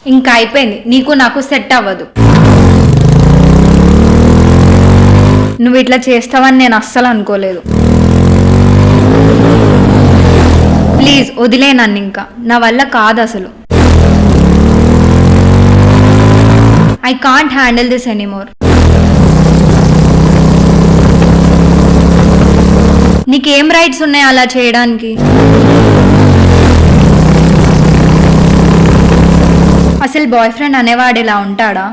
ఇంకా అయిపోయింది, నీకు నాకు సెట్ అవ్వదు. నువ్వు ఇట్లా చేస్తావని నేను అస్సలు అనుకోలేదు. ప్లీజ్ వదిలే నన్ను, ఇంకా నా వల్ల కాదు అసలు. I can't handle this anymore. నీకేం రైట్స్ ఉన్నాయి అలా చేయడానికి? అసలు బాయ్ ఫ్రెండ్ అనేవాడు ఇలా ఉంటాడా?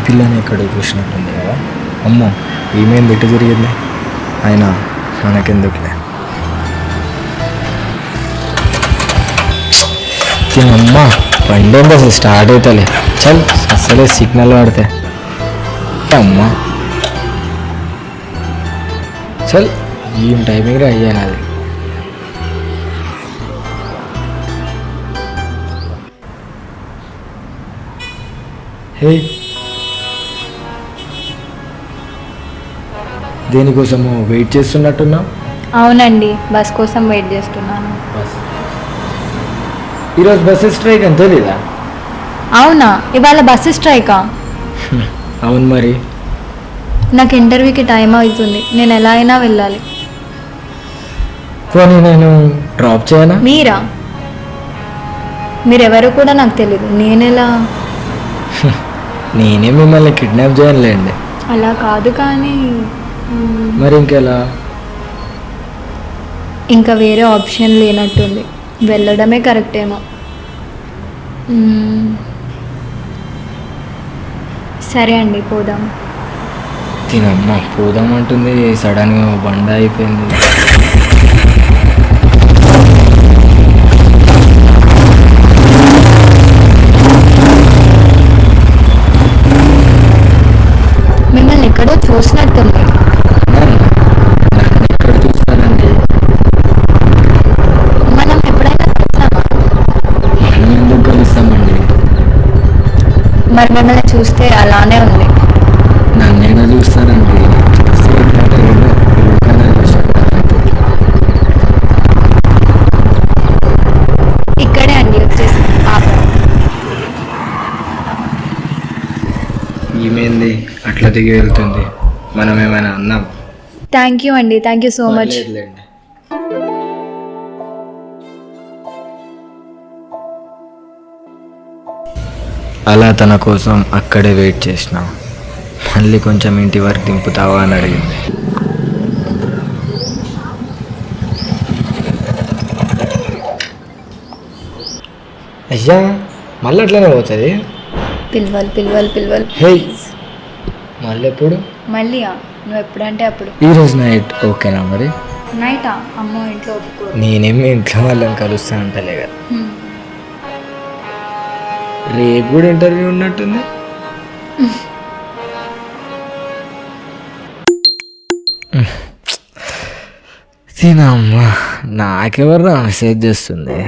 పిల్లని ఎక్కడ చూసినట్టుంది కదా. అమ్మో, ఈమెం బిట్టు తిరిగింది. అయినా మనకెందుకులే. అమ్మ బండి ఏంది అసలు స్టార్ట్ అవుతలే. చల్ అసలే సిగ్నల్ పడితే. అమ్మా చల్, ఏం టైమింగ్ రా అయ్యాను అది. హే, దేనికోసము వెయిట్ చేస్తున్నట్టున్నా? అవునండి, బస్ కోసం వెయిట్ చేస్తున్నాను. ఈరోజు బస్సు స్ట్రైక్ అని తెలీదా? అవునా, ఇవాళ బస్సు స్ట్రైకా? అవును మరి. నాకు ఇంటర్వ్యూకి టైం అవుతుంది, నేను ఎలా అయినా వెళ్ళాలి. పోనీ నేను డ్రాప్ చేయనా? మీరా? మీరెవరో కూడా నాకు తెలీదు, నేనెలా? నేనే మిమ్మల్ని కిడ్నాప్ చేయనులేండి. అలా కాదు కానీ మరి ఇంకెలా? ఇంకా వేరే ఆప్షన్ లేనట్టుంది, వెళ్ళడమే కరెక్ట్ ఏమో. సరే అండి, పోదాం. తినమ్మ పోదామంటుంది, సడన్గా బండ అయిపోయింది. మిమ్మల్ని ఎక్కడో చూసినట్టుంది. ఎక్కడ చూస్తానండి? మనం ఎప్పుడైనా చూసామా? మనం ఎందుకు కలుస్తామండి? మరి మిమ్మల్ని చూస్తే అలానే ఉంది. నన్నైనా చూస్తానండి. ఇక్కడే అండి, వచ్చేసి ఈమెంది అట్లా దిగి వెళ్తుంది? మనం ఏమైనా అన్నాం? థ్యాంక్ యూ అండి, థ్యాంక్ యూ సో మచ్. లేదులేండి. అలా తన కోసం అక్కడే వెయిట్ చేసిన. మళ్ళీ కొంచెం ఇంటి వరకు దింపుతావా అని అడిగింది. అయ్యా మళ్ళీ అట్లనే పోతుంది. పిలవాలి పిలవాలి పిలవాలి. హే, మళ్ళీ ఎప్పుడు? మళ్ళీయా? నువ్వు ఎప్పుడంటే అప్పుడు. ఈరోజు నైట్ ఓకేనా మరి? నైటా? అమ్మో, ఇంట్లో ఒప్పుకో. నేనేమి ఇంట్లో వాళ్ళని కలుస్తా అంటలే కదా. రేపు కూడా ఇంటర్వ్యూ ఉన్నట్టుంది. తినమ్మా, నాకెవరు మెసేజ్ చేస్తుంది?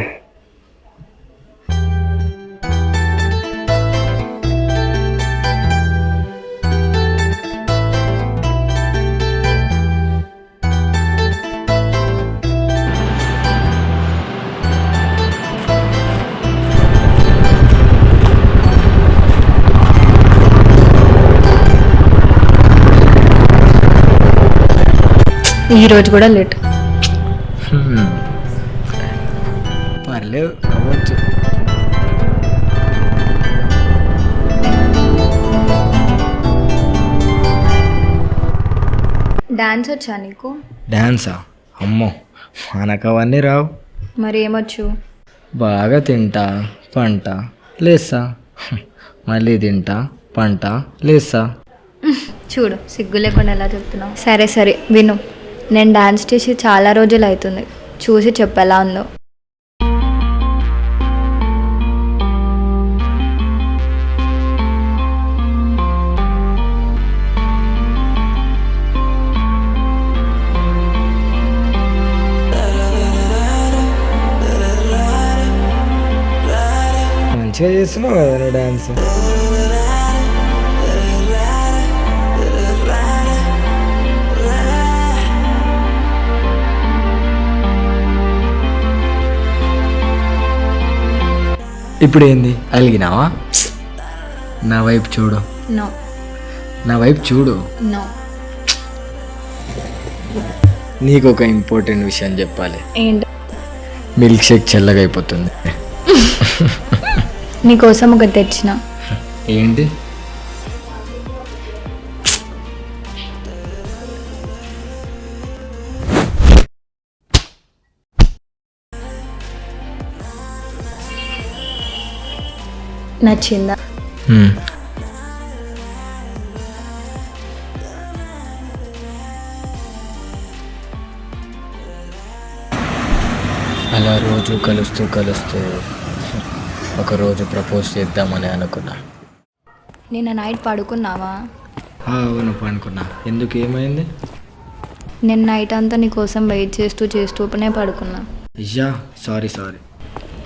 ఈరోజు కూడా లేట్. పర్లేదు, అవ్వచ్చు. డాన్స్ వచ్చా నీకు? డ్యాన్సా? అమ్మో, మనకు అవన్నీ రావు. మరి ఏమొచ్చు? బాగా తింటా, పంట, లేస్తా, మళ్ళీ తింటా, పంట, లేస్తా. చూడు సిగ్గు లేకుండా ఎలా చెప్తున్నావు. సరే సరే విను, నేను డాన్స్ చేసి చాలా రోజులు అవుతుంది. చూసి చెప్పు ఎలా ఉందో. మంచిగా చేస్తున్నావు కదా నువ్వు డ్యాన్స్. ఇప్పుడు ఏంది, అలిగినావా? నా వైపు చూడు, నో నా వైపు చూడు. నో. నీకు ఒక ఇంపార్టెంట్ విషయం చెప్పాలి. ఏంటి? మిల్క్ షేక్ చల్లగా అయిపోతుంది. నీకోసం ఒకటి తెచ్చిన. ఏంటి? నచ్చిందా? అలా రోజు కలుస్తూ ఒకరోజు ప్రపోజ్ చేద్దామని అనుకున్నా. నిన్న నైట్ పడుకున్నావా? అవును పడుకున్నా. ఎందుకు, ఏమైంది? నేను నైట్ అంతా నీకోసం వెయిట్ చేస్తూనే పడుకున్నా. అయ్యా సారీ.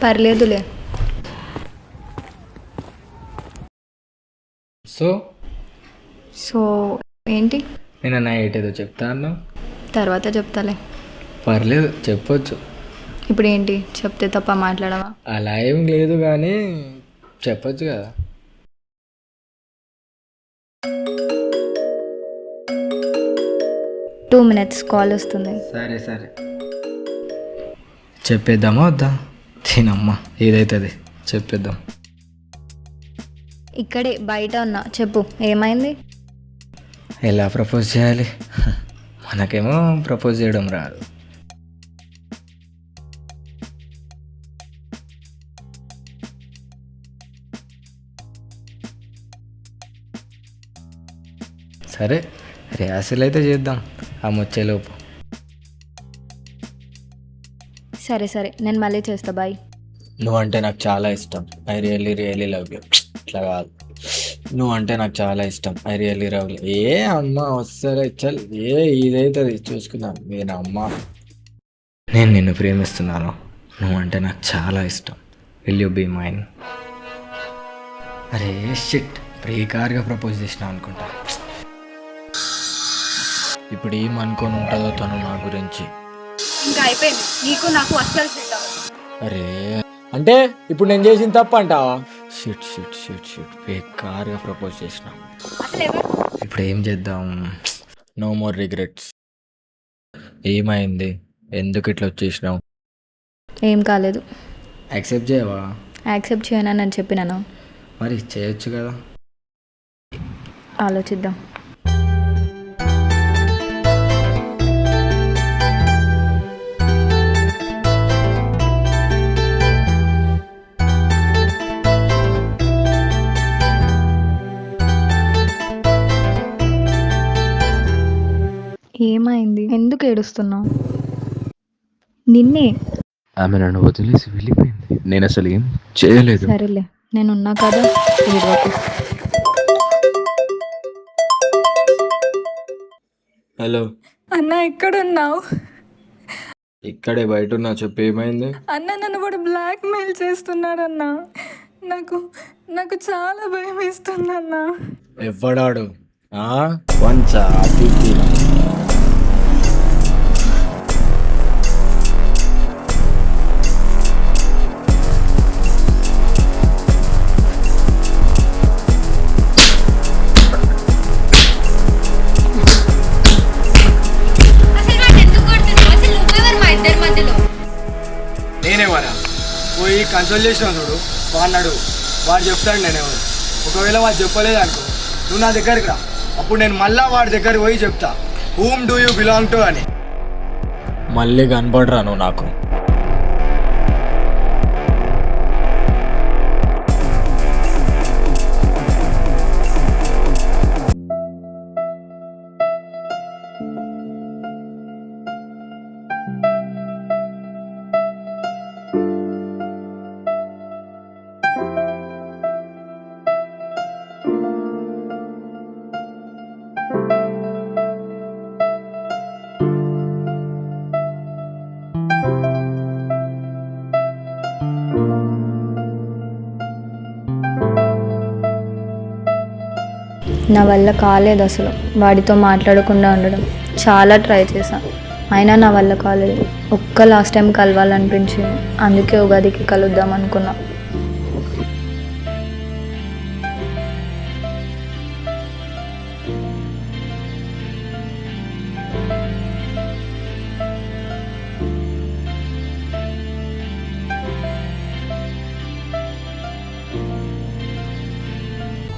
పర్లేదులే. సో ఏంటి? నేను నైట్ ఏదో చెప్తాను, తర్వాత చెప్తాలే. పర్లేదు చెప్పొచ్చు. ఇప్పుడు ఏంటి, చెప్తే తప్ప మాట్లాడవా? అలా ఏం లేదు కానీ చెప్పొచ్చు కదా. టూ మినిట్స్ కాల్ వస్తుంది. సరే చెప్పేద్దామా వద్దా? తినమ్మా ఏదైతుంది చెప్పేద్దాం. ఇక్కడే బయట ఉన్నా, చెప్పు ఏమైంది? ఎలా ప్రపోజ్ చేయాలి? మనకేమో ప్రపోజ్ చేయడం రాదు. సరే రిహార్సల్ అయితే చేద్దాం ఆ ముచ్చేలోపు. సరే నేను మళ్ళీ చేస్తా. బాయ్. నువ్వంటే నాకు చాలా ఇష్టం. I really love you. ఇట్లా కాదు, నువ్వంటే నాకు చాలా ఇష్టం. I really love you. ఏ అమ్మ వస్తారా చల్, ఇదైతుంది చూసుకుందాం. నేను అమ్మ, నేను నిన్ను ప్రేమిస్తున్నాను. నువ్వంటే నాకు చాలా ఇష్టం. Will you be mine? అరే షిట్, ప్రీకార్గా ప్రపోజ్ చేసినావు అనుకుంటా. ఇప్పుడు ఏమనుకొని ఉంటుందో తను నా గురించి. ఇంకా అయిపోయింది, నీకు నాకు అస్సలు సెట్ అవ్వదు. అరే అంటే ఇప్పుడు నేను చేసిన తప్ప అంటావా? షిట్ బేకార్గా ప్రపోజ్ చేసిన. ఇప్పుడు ఏం చేద్దాం? No more regrets. ఏమైంది, ఎందుకు ఇట్లా వచ్చేసినావు? ఏం కాలేదు. యాక్సెప్ట్ చేయవా? యాక్సెప్ట్ చేయనని నేను చెప్పినాను. మరి చేయొచ్చు కదా. ఆలోచిద్దాం. ఏమైంది, ఎందుకు ఏడుస్తున్నావు? నిన్నే. ఆమె నన్ను వదిలేసి వెళ్ళిపోయింది. నేను అసలు ఏం చేయలేదు. సరేలే, నేనున్నా కదా. హలో అన్న, ఎక్కడున్నావు? ఇక్కడే బయట ఉన్నా. చెప్పు ఏమైంది? అన్న, నన్ను వాడు బ్లాక్ మెయిల్ చేస్తున్నాడన్న. నాకు చాలా భయం వేస్తుందన్న. ఎవ్వడాడు? వంచా అతిథి. నేనేమన్నా పోయి కన్సల్ట్ చేసినావు చూడు, వాడినాడు, వాడు చెప్తాడు నేనేమన్నా. ఒకవేళ వాడు చెప్పలేదు అనుకో, నువ్వు నా దగ్గరికి రా, అప్పుడు నేను మళ్ళా వాడి దగ్గరికి పోయి చెప్తా. Whom do you belong to అని. మళ్ళీ కనపడరా నువ్వు నాకు. నా వల్ల కాలేదు అసలు వాడితో మాట్లాడకుండా ఉండడం. చాలా ట్రై చేశాను, అయినా నా వల్ల కాలేదు. ఒక్క లాస్ట్ టైం కలవాలనిపించింది, అందుకే ఉగాదికి కలుద్దాం అనుకున్నా.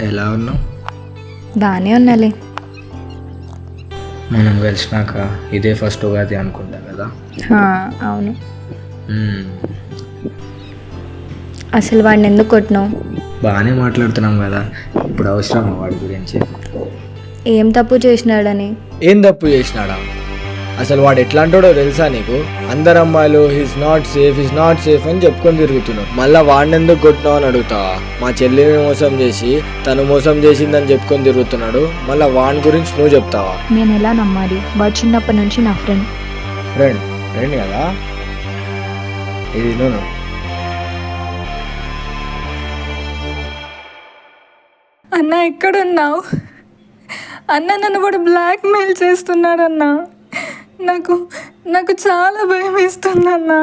ఎలా ఉన్నావు? బాగానే ఉన్నాలే. మనం కలిసినాక ఇదే ఫస్ట్ ఉగాది అనుకుంటా కదా. అవును. అసలు వాడిని ఎందుకు కొట్టినావు? బాగానే మాట్లాడుతున్నాం కదా, ఇప్పుడు అవసరమా వాడి గురించి? ఏం తప్పు చేసినాడని? ఏం తప్పు చేసినాడా? అసలు వాడు ఎట్లాంటాడో తెలుసా నీకు? అందరు అమ్మాయిలు హిస్ నాట్ సేఫ్ అని చెప్పుకొని తిరుగుతున్నాడు. మళ్ళీ వాడిని ఎందుకు కొట్టినావు అని అడుగుతావా? మా చెల్లిని మోసం చేసి తను మోసం చేసిందని చెప్పుకొని తిరుగుతున్నాడు, మళ్ళీ వాడి గురించి నువ్వు చెప్తావా? నేను ఎలా నమ్మాలి? వాడు చిన్నప్పటి నుంచి నా ఫ్రెండ్ కదా. ఇది నువ్వు అన్న ఎక్కడున్నావు అన్న? నన్ను వాడు బ్లాక్మెయిల్ చేస్తున్నాడన్నా. నాకు చాలా భయం వేస్తుందన్నా.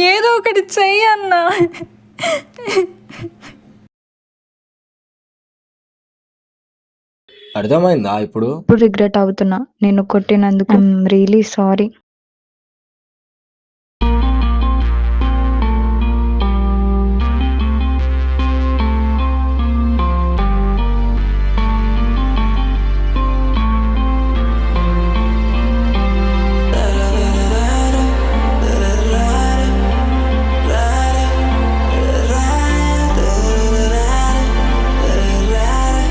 ఏదో ఒకటి చెయ్యి అన్నా. అర్థమైందా ఇప్పుడు? ఇప్పుడు రిగ్రెట్ అవుతున్నా నేను కొట్టినందుకు. I'm really sorry.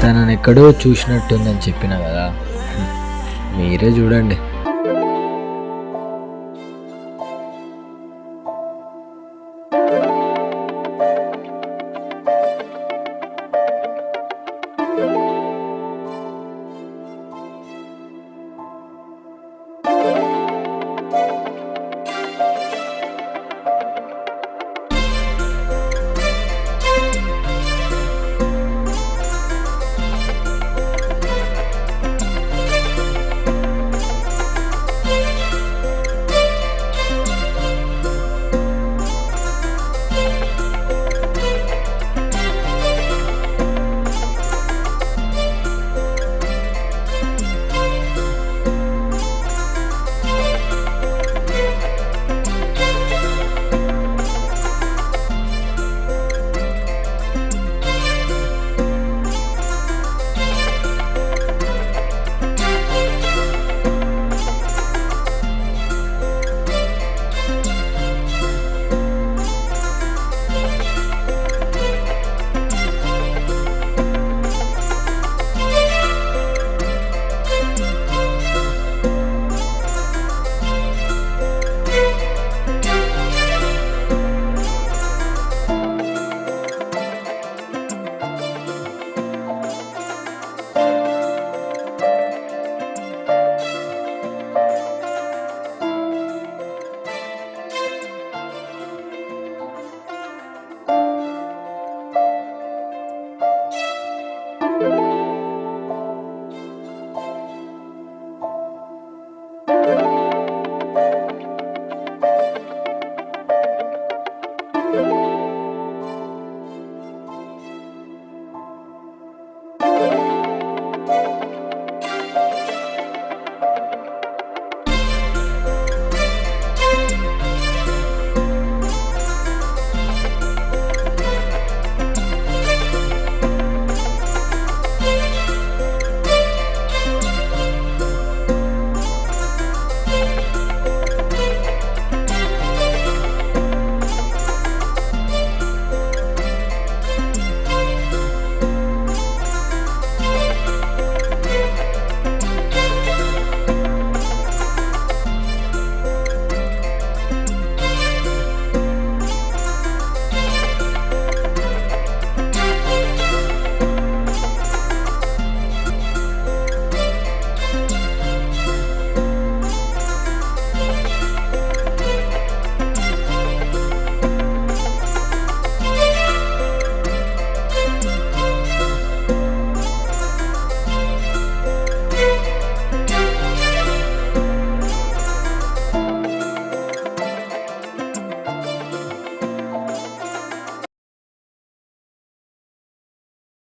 తనని ఎక్కడో చూసినట్టుందని చెప్పిన కదా, మీరే చూడండి.